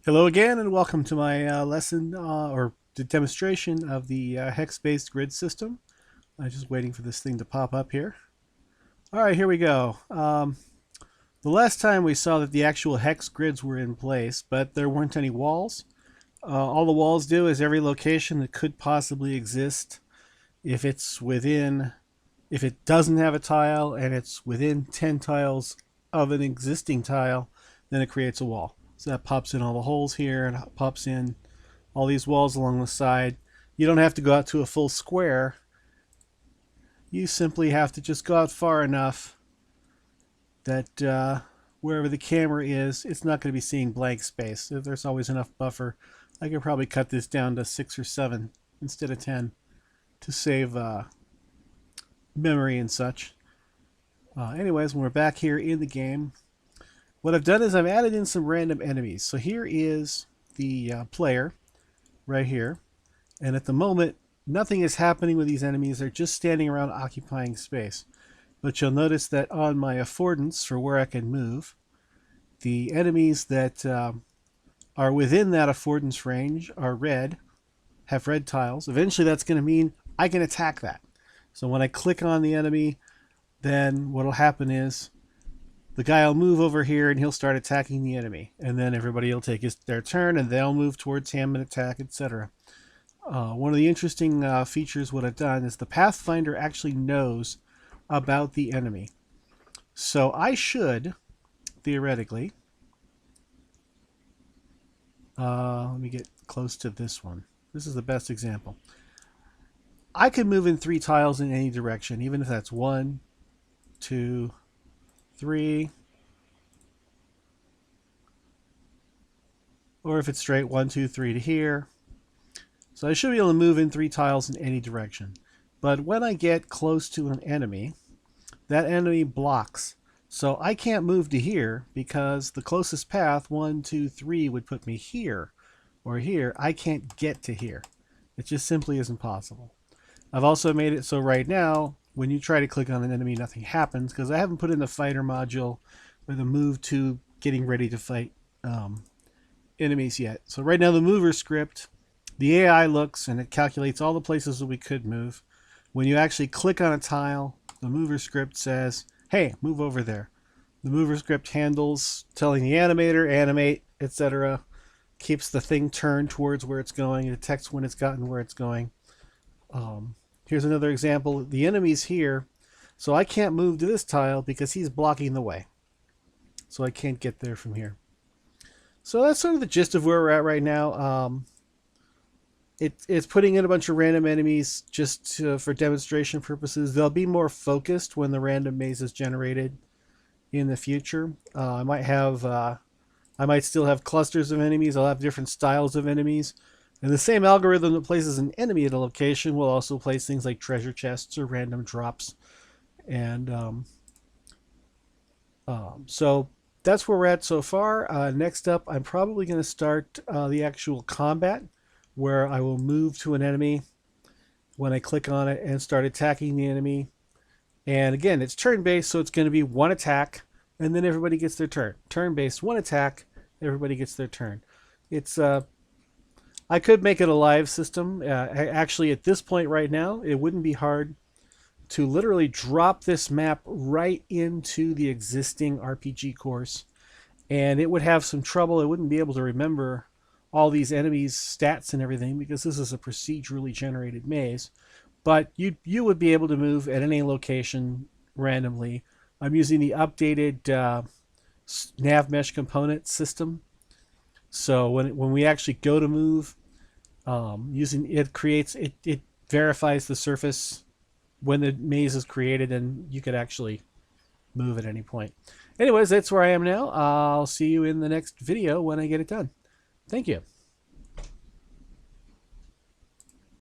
Hello again, and welcome to my lesson or the demonstration of the hex-based grid system. I'm just waiting for this thing to pop up here. All right, here we go. The last time we saw that the actual hex grids were in place, but there weren't any walls. All the walls do is every location that could possibly exist, if it doesn't have a tile and it's within 10 tiles of an existing tile, then it creates a wall. So that pops in all the holes here and pops in all these walls along the side. You don't have to go out to a full square. You simply have to just go out far enough that wherever the camera is, it's not going to be seeing blank space. There's always enough buffer. I could probably cut this down to 6 or 7 instead of 10 to save memory and such. Anyways, when we're back here in the game, what I've done is I've added in some random enemies. So here is the player right here. And at the moment, nothing is happening with these enemies. They're just standing around occupying space. But you'll notice that on my affordance for where I can move, the enemies that are within that affordance range are red, have red tiles. Eventually that's going to mean I can attack that. So when I click on the enemy, then what will happen is the guy will move over here and he'll start attacking the enemy. And then everybody will take their turn and they'll move towards him and attack, etc. One of the interesting features what I've done is the Pathfinder actually knows about the enemy. So I should, theoretically, let me get close to this one. This is the best example. I could move in 3 tiles in any direction, even if that's 1, 2, 3, or if it's straight 1, 2, 3 to here. So I should be able to move in 3 tiles in any direction. But when I get close to an enemy, that enemy blocks. So I can't move to here because the closest path, 1, 2, 3, would put me here or here. I can't get to here. It just simply isn't possible. I've also made it so right now, when you try to click on an enemy, nothing happens because I haven't put in the fighter module or the move to getting ready to fight enemies yet. So right now the mover script, the AI looks and it calculates all the places that we could move. When you actually click on a tile, the mover script says, hey, move over there. The mover script handles telling the animator, animate, etc. Keeps the thing turned towards where it's going. It detects when it's gotten where it's going. Here's another example. The enemy's here, so I can't move to this tile because he's blocking the way. So I can't get there from here. So that's sort of the gist of where we're at right now. It's putting in a bunch of random enemies just for demonstration purposes. They'll be more focused when the random maze is generated in the future. I might still have clusters of enemies. I'll have different styles of enemies. And the same algorithm that places an enemy at a location will also place things like treasure chests or random drops. And so that's where we're at so far. Next up, I'm probably going to start the actual combat, where I will move to an enemy when I click on it and start attacking the enemy. And again, it's turn-based, so it's going to be one attack, and then everybody gets their turn. Turn-based, one attack, everybody gets their turn. It's I could make it a live system. Actually, at this point right now, it wouldn't be hard to literally drop this map right into the existing RPG course, and it would have some trouble. It wouldn't be able to remember all these enemies' stats and everything because this is a procedurally generated maze. But you would be able to move at any location randomly. I'm using the updated nav mesh component system. So when we actually go to move, using it verifies the surface when the maze is created, and you could actually move at any point. Anyways, that's where I am now. I'll see you in the next video when I get it done. Thank you.